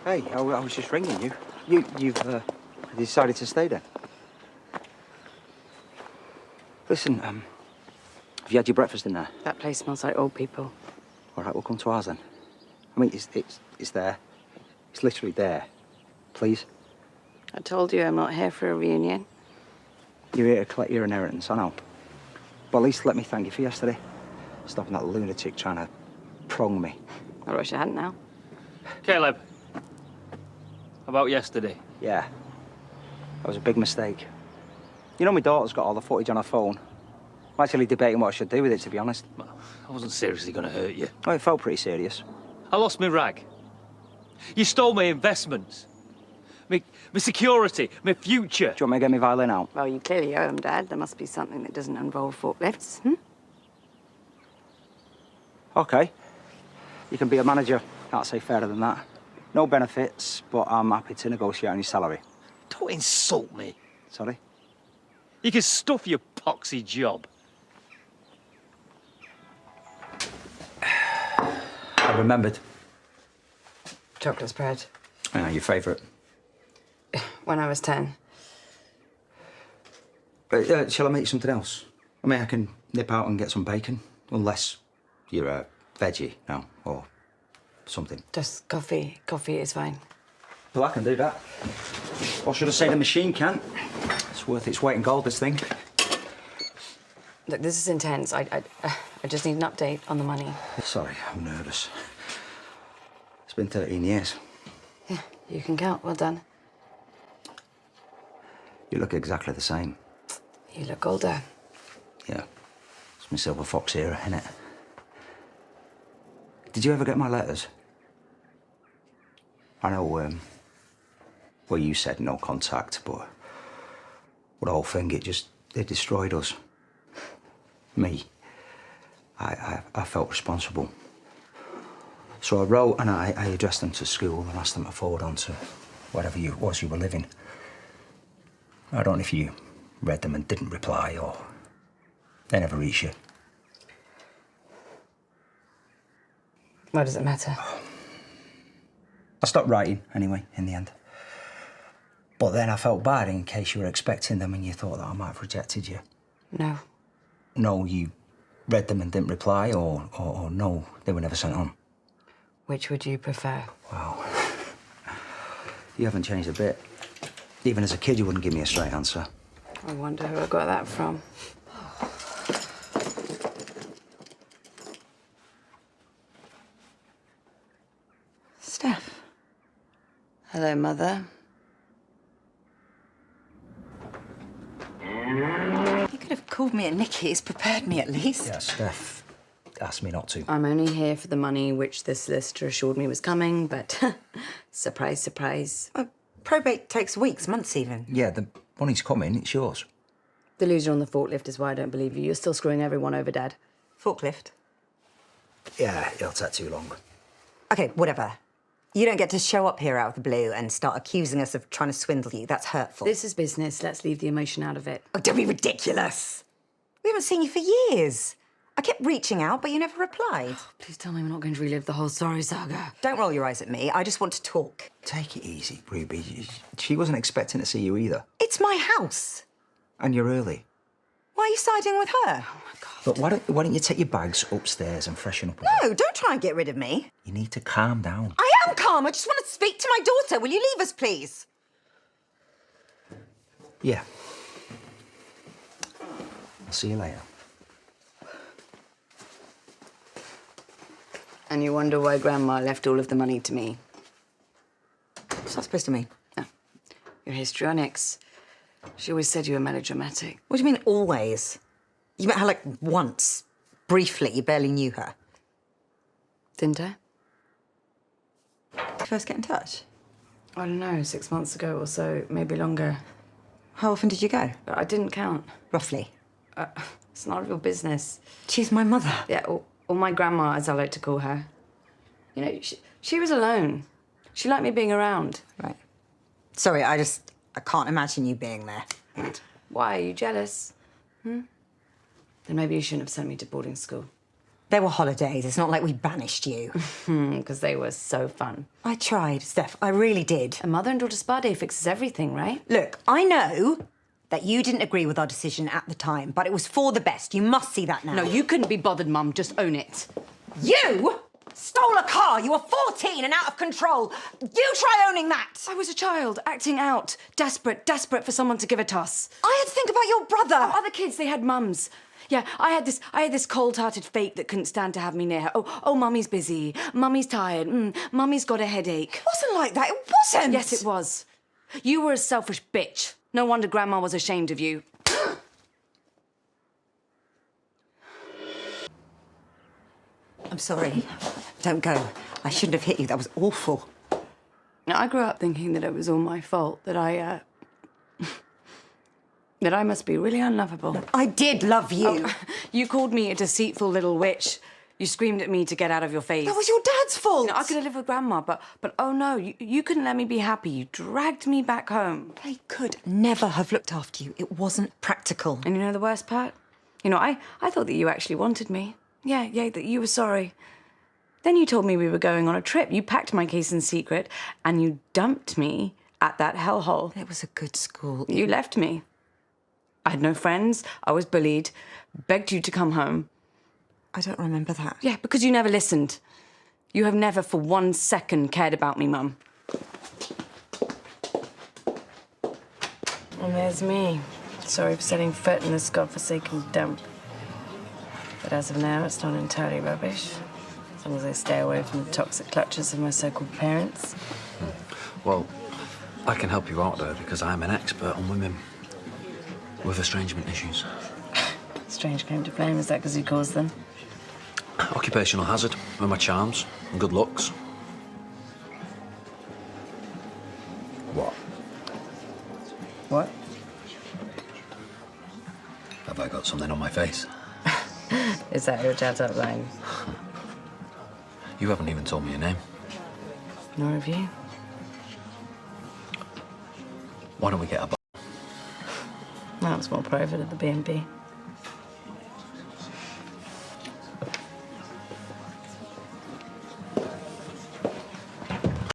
Hey, I was just ringing you. You've decided to stay then? Listen, have you had your breakfast in there? That place smells like old people. All right, we'll come to ours then. I mean, it's there. It's literally there. Please? I told you I'm not here for a reunion. You're here to collect your inheritance, I know. But at least let me thank you for yesterday. Stopping that lunatic trying to prong me. I wish I hadn't now. Caleb, about yesterday? Yeah. That was a big mistake. You know, my daughter's got all the footage on her phone. I'm actually debating what I should do with it, to be honest. Well, I wasn't seriously going to hurt you. Oh, it felt pretty serious. I lost my rag. You stole my investments. My security, my future. Do you want me to get my violin out? Well, you clearly owe him, Dad. There must be something that doesn't involve forklifts, Okay. You can be a manager. Can't say fairer than that. No benefits, but I'm happy to negotiate on your salary. Don't insult me. Sorry? You can stuff your poxy job. I remembered. Chocolate spread. Your favourite. When I was 10. Shall I make something else? I mean, I can nip out and get some bacon. Unless you're a veggie now, or something. Just coffee. Coffee is fine. Well, I can do that. Or should I say the machine can? It's worth its weight in gold, this thing. Look, this is intense. I just need an update on the money. Sorry, I'm nervous. It's been 13 years. Yeah, you can count. Well done. You look exactly the same. You look older. Yeah. It's my silver fox era, innit? Did you ever get my letters? I know, well, you said no contact, but the whole thing, it destroyed us. Me. I felt responsible. So I wrote and I addressed them to school and asked them to forward on to wherever you were living. I don't know if you read them and didn't reply or they never reached you. Why does it matter? I stopped writing anyway, in the end. But then I felt bad in case you were expecting them and you thought that I might have rejected you. No. No, you read them and didn't reply, or no, they were never sent on. Which would you prefer? Wow. You haven't changed a bit. Even as a kid, you wouldn't give me a straight answer. I wonder who I got that from. Steph. Hello, Mother. You could have called me at Nikki's, prepared me at least. Yeah, Steph asked me not to. I'm only here for the money which the solicitor assured me was coming, but surprise, surprise. Well, probate takes weeks, months even. Yeah, the money's coming, it's yours. The loser on the forklift is why I don't believe you. You're still screwing everyone over, Dad. Forklift? Yeah, it'll take too long. OK, whatever. You don't get to show up here out of the blue and start accusing us of trying to swindle you. That's hurtful. This is business. Let's leave the emotion out of it. Oh, don't be ridiculous. We haven't seen you for years. I kept reaching out, but you never replied. Please tell me I'm not going to relive the whole sorry saga. Don't roll your eyes at me. I just want to talk. Take it easy, Ruby. She wasn't expecting to see you either. It's my house. And you're early. Why are you siding with her? Oh, my God. Look, why don't you take your bags upstairs and freshen up? No, don't try and get rid of me. You need to calm down. I am calm. I just want to speak to my daughter. Will you leave us, please? Yeah. I'll see you later. And you wonder why Grandma left all of the money to me? What's that supposed to mean? Oh, your histrionics. She always said you were melodramatic. What do you mean, always? You met her, like, once. Briefly. You barely knew her. Didn't I? First get in touch? I don't know, 6 months ago or so, maybe longer. How often did you go? But I didn't count. Roughly. It's none of your business. She's my mother. Yeah, or my grandma, as I like to call her. You know, she was alone. She liked me being around. Right. Sorry, I can't imagine you being there. Why, are you jealous? Then maybe you shouldn't have sent me to boarding school. They were holidays. It's not like we banished you. Because they were so fun. I tried, Steph. I really did. A mother and daughter spa day fixes everything, right? Look, I know that you didn't agree with our decision at the time, but it was for the best. You must see that now. No, you couldn't be bothered, Mum. Just own it. You stole a car. You were 14 and out of control. You try owning that. I was a child, acting out, desperate for someone to give a toss. I had to think about your brother. Other kids, they had mums. Yeah, I had this cold-hearted fake that couldn't stand to have me near her. Oh, Mummy's busy. Mummy's tired. Mummy's got a headache. It wasn't like that. It wasn't. Yes, it was. You were a selfish bitch. No wonder Grandma was ashamed of you. I'm sorry. Don't go. I shouldn't have hit you. That was awful. Now, I grew up thinking that it was all my fault, that I must be really unlovable. I did love you. Oh, you called me a deceitful little witch. You screamed at me to get out of your face. That was your dad's fault. You know, I could have lived with Grandma, but oh no, you couldn't let me be happy. You dragged me back home. They could never have looked after you. It wasn't practical. And you know the worst part? You know, I thought that you actually wanted me. Yeah, that you were sorry. Then you told me we were going on a trip. You packed my case in secret, and you dumped me at that hellhole. It was a good school. You left me. I had no friends. I was bullied. Begged you to come home. I don't remember that. Yeah, because you never listened. You have never for 1 second cared about me, Mum. And there's me. Sorry for setting foot in this godforsaken dump. But as of now, it's not entirely rubbish. As long as I stay away from the toxic clutches of my so-called parents. Well, I can help you out there because I'm an expert on women with estrangement issues. Strange claim to blame. Is that because you caused them? Occupational hazard with my charms and good looks. What? What? Have I got something on my face? Is that your chat-up line? You haven't even told me your name. Nor have you. Why don't we get a That was more private at the B&B.